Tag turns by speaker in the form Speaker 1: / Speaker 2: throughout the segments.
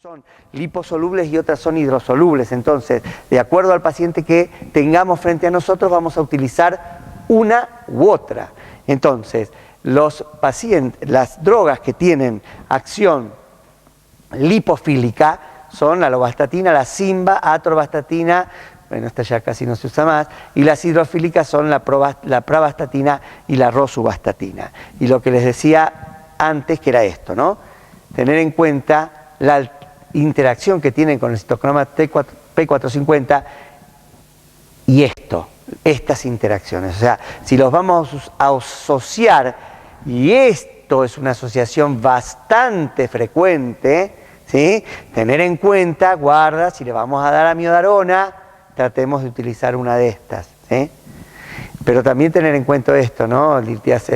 Speaker 1: son liposolubles y otras son hidrosolubles. Entonces, de acuerdo al paciente que tengamos frente a nosotros, vamos a utilizar una u otra. Entonces, las drogas que tienen acción lipofílica son la lovastatina, la simva, atorvastatina, bueno, esta ya casi no se usa más, y las hidrofílicas son la pravastatina y la rosuvastatina. Y lo que les decía antes, que era esto, ¿no? Tener en cuenta la interacción que tienen con el citocroma P450 y estas interacciones. O sea, si los vamos a asociar, y esto es una asociación bastante frecuente, ¿sí? Tener en cuenta, guarda, si le vamos a dar amiodarona, tratemos de utilizar una de estas, ¿sí? Pero también tener en cuenta esto, ¿no? O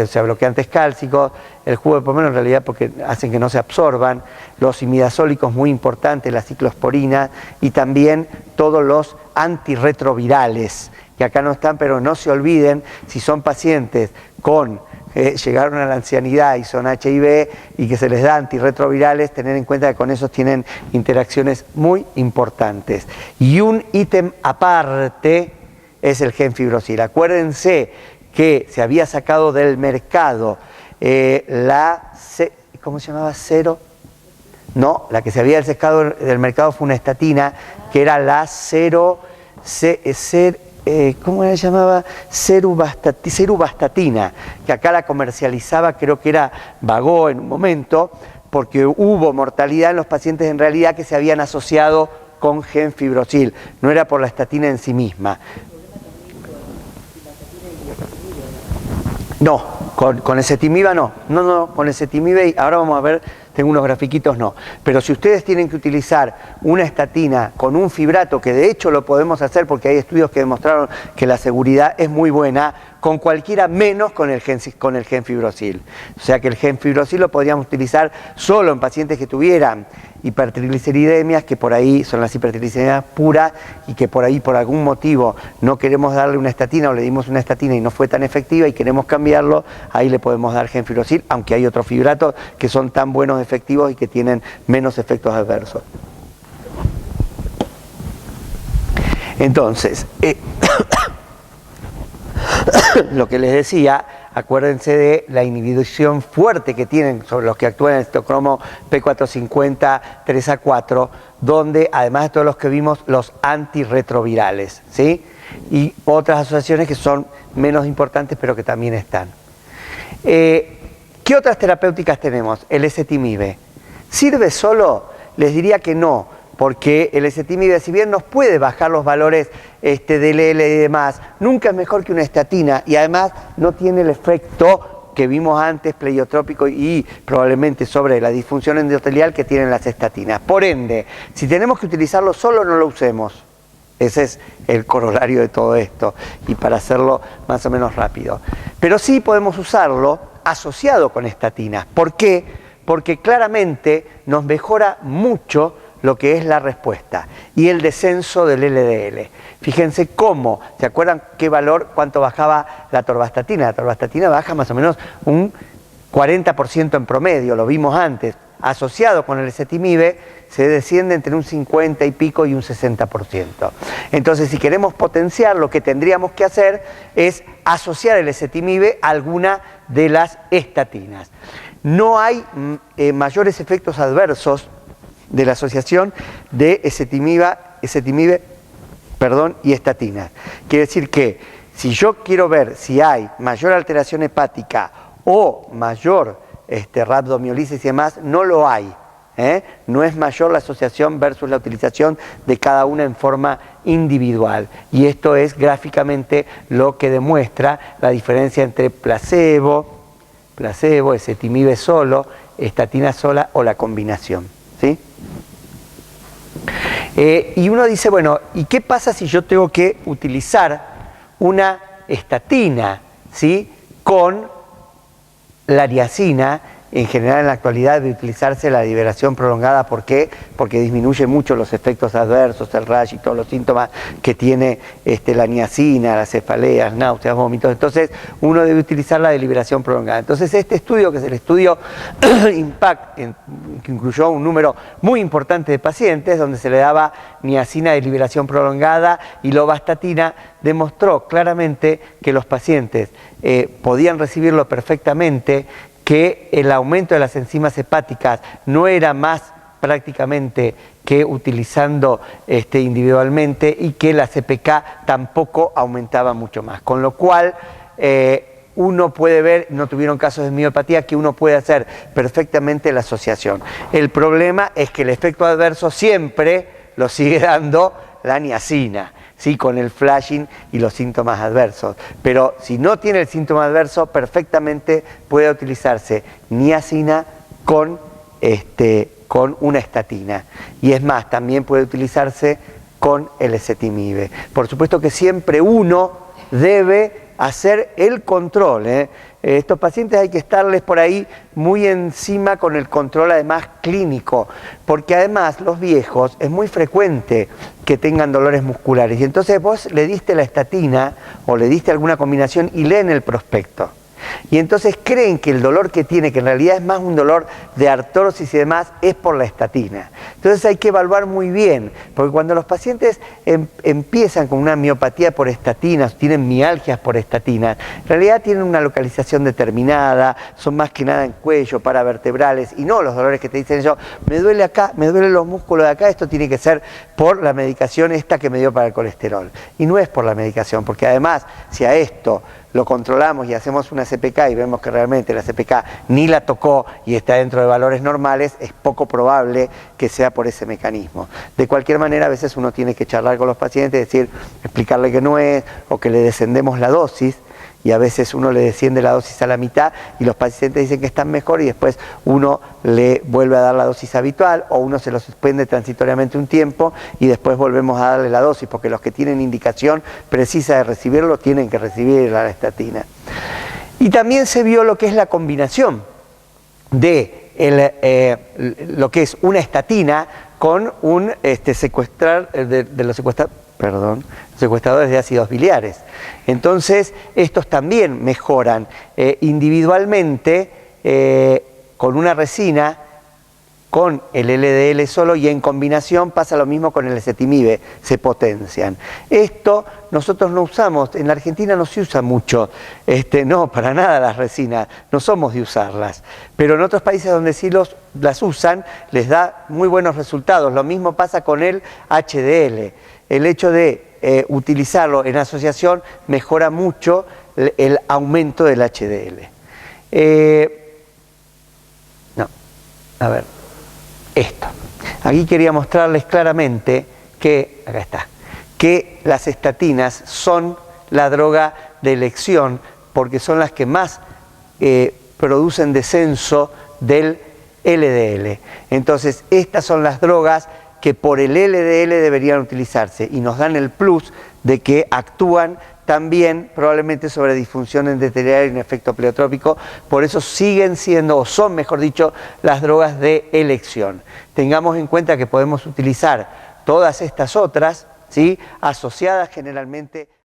Speaker 1: sea, bloqueantes cálcicos, el jugo de pomelo en realidad porque hacen que no se absorban, los imidazólicos muy importantes, la ciclosporina y también todos los antirretrovirales, que acá no están, pero no se olviden, si son pacientes llegaron a la ancianidad y son HIV y que se les da antirretrovirales, tener en cuenta que con esos tienen interacciones muy importantes. Y un ítem aparte es el genfibrosil. Acuérdense que se había sacado del mercado ¿cómo se llamaba? No, la que se había sacado del mercado fue una estatina, que era la ¿cómo se llamaba? Ceruvastatina, que acá la comercializaba, creo que era Bagó en un momento, porque hubo mortalidad en los pacientes en realidad que se habían asociado con genfibrosil, no era por la estatina en sí misma. No, con ezetimiba no, con ezetimiba, y ahora vamos a ver, tengo unos grafiquitos, no. Pero si ustedes tienen que utilizar una estatina con un fibrato, que de hecho lo podemos hacer porque hay estudios que demostraron que la seguridad es muy buena, con cualquiera menos con el genfibrosil. O sea que el genfibrosil lo podríamos utilizar solo en pacientes que tuvieran hipertrigliceridemias, que por ahí son las hipertrigliceridemias puras y que por ahí por algún motivo no queremos darle una estatina o le dimos una estatina y no fue tan efectiva y queremos cambiarlo, ahí le podemos dar genfibrosil, aunque hay otros fibratos que son tan buenos, efectivos y que tienen menos efectos adversos. Entonces, lo que les decía, acuérdense de la inhibición fuerte que tienen sobre los que actúan en el citocromo P450 3A4, donde además de todos los que vimos, los antirretrovirales, ¿sí? Y otras asociaciones que son menos importantes pero que también están. ¿Qué otras terapéuticas tenemos? El ezetimibe. ¿Sirve solo? Les diría que no, porque el ezetimibe, si bien nos puede bajar los valores del L y demás, nunca es mejor que una estatina y además no tiene el efecto que vimos antes, pleiotrópico y probablemente sobre la disfunción endotelial que tienen las estatinas. Por ende, si tenemos que utilizarlo solo, no lo usemos. Ese es el corolario de todo esto, y para hacerlo más o menos rápido. Pero sí podemos usarlo asociado con estatinas. ¿Por qué? Porque claramente nos mejora mucho lo que es la respuesta y el descenso del LDL. Fíjense cómo, ¿se acuerdan qué valor, cuánto bajaba la atorvastatina? La atorvastatina baja más o menos un 40% en promedio, lo vimos antes. Asociado con el ezetimibe se desciende entre un 50 y pico y un 60%. Entonces, si queremos potenciar, lo que tendríamos que hacer es asociar el ezetimibe a alguna de las estatinas. No hay mayores efectos adversos de la asociación de ezetimibe y estatinas. Quiere decir que si yo quiero ver si hay mayor alteración hepática o mayor rhabdomiolisis y demás, no lo hay. No es mayor la asociación versus la utilización de cada una en forma individual. Y esto es gráficamente lo que demuestra la diferencia entre placebo, ezetimibe solo, estatina sola o la combinación, ¿sí? Y uno dice, bueno, ¿y qué pasa si yo tengo que utilizar una estatina, ¿sí?, con la niacina en general en la actualidad debe utilizarse la liberación prolongada. ¿Por qué? Porque disminuye mucho los efectos adversos, el rash y todos los síntomas que tiene la niacina, las cefaleas, náuseas, vómitos. Entonces uno debe utilizar la de liberación prolongada. Entonces este estudio, que es el estudio IMPACT, que incluyó un número muy importante de pacientes, donde se le daba niacina de liberación prolongada y lovastatina, demostró claramente que los pacientes podían recibirlo perfectamente, que el aumento de las enzimas hepáticas no era más prácticamente que utilizando individualmente, y que la CPK tampoco aumentaba mucho más. Con lo cual, uno puede ver, no tuvieron casos de miopatía, que uno puede hacer perfectamente la asociación. El problema es que el efecto adverso siempre lo sigue dando la niacina, ¿sí? Con el flashing y los síntomas adversos. Pero si no tiene el síntoma adverso, perfectamente puede utilizarse niacina con una estatina. Y es más, también puede utilizarse con el ezetimibe. Por supuesto que siempre uno debe hacer el control. Estos pacientes hay que estarles por ahí muy encima con el control, además clínico, porque además los viejos es muy frecuente que tengan dolores musculares, y entonces vos le diste la estatina o le diste alguna combinación y leen el prospecto. Y entonces creen que el dolor que tiene, que en realidad es más un dolor de artrosis y demás, es por la estatina. Entonces hay que evaluar muy bien, porque cuando los pacientes empiezan con una miopatía por estatinas, tienen mialgias por estatinas, en realidad tienen una localización determinada, son más que nada en cuello, paravertebrales, y no los dolores que te dicen yo, me duele acá, me duelen los músculos de acá, esto tiene que ser por la medicación esta que me dio para el colesterol. Y no es por la medicación, porque además, si a esto lo controlamos y hacemos una CPK y vemos que realmente la CPK ni la tocó y está dentro de valores normales, es poco probable que sea por ese mecanismo. De cualquier manera, a veces uno tiene que charlar con los pacientes, decir, explicarle que no es, o que le descendemos la dosis, y a veces uno le desciende la dosis a la mitad y los pacientes dicen que están mejor, y después uno le vuelve a dar la dosis habitual, o uno se lo suspende transitoriamente un tiempo y después volvemos a darle la dosis, porque los que tienen indicación precisa de recibirlo tienen que recibir la estatina. Y también se vio lo que es la combinación de lo que es una estatina con un secuestradores de ácidos biliares. Entonces, estos también mejoran individualmente con una resina, con el LDL solo, y en combinación pasa lo mismo con el ezetimibe, se potencian. Esto nosotros no usamos, en la Argentina no se usa mucho, no, para nada las resinas, no somos de usarlas, pero en otros países donde sí las usan, les da muy buenos resultados. Lo mismo pasa con el HDL. El hecho de utilizarlo en asociación mejora mucho el aumento del HDL. Esto. Aquí quería mostrarles claramente que, acá está, que las estatinas son la droga de elección, porque son las que más producen descenso del LDL. Entonces, estas son las drogas que por el LDL deberían utilizarse, y nos dan el plus de que actúan también probablemente sobre disfunción endotelial y un efecto pleiotrópico. Por eso siguen siendo, o son mejor dicho, las drogas de elección. Tengamos en cuenta que podemos utilizar todas estas otras, ¿sí?, asociadas generalmente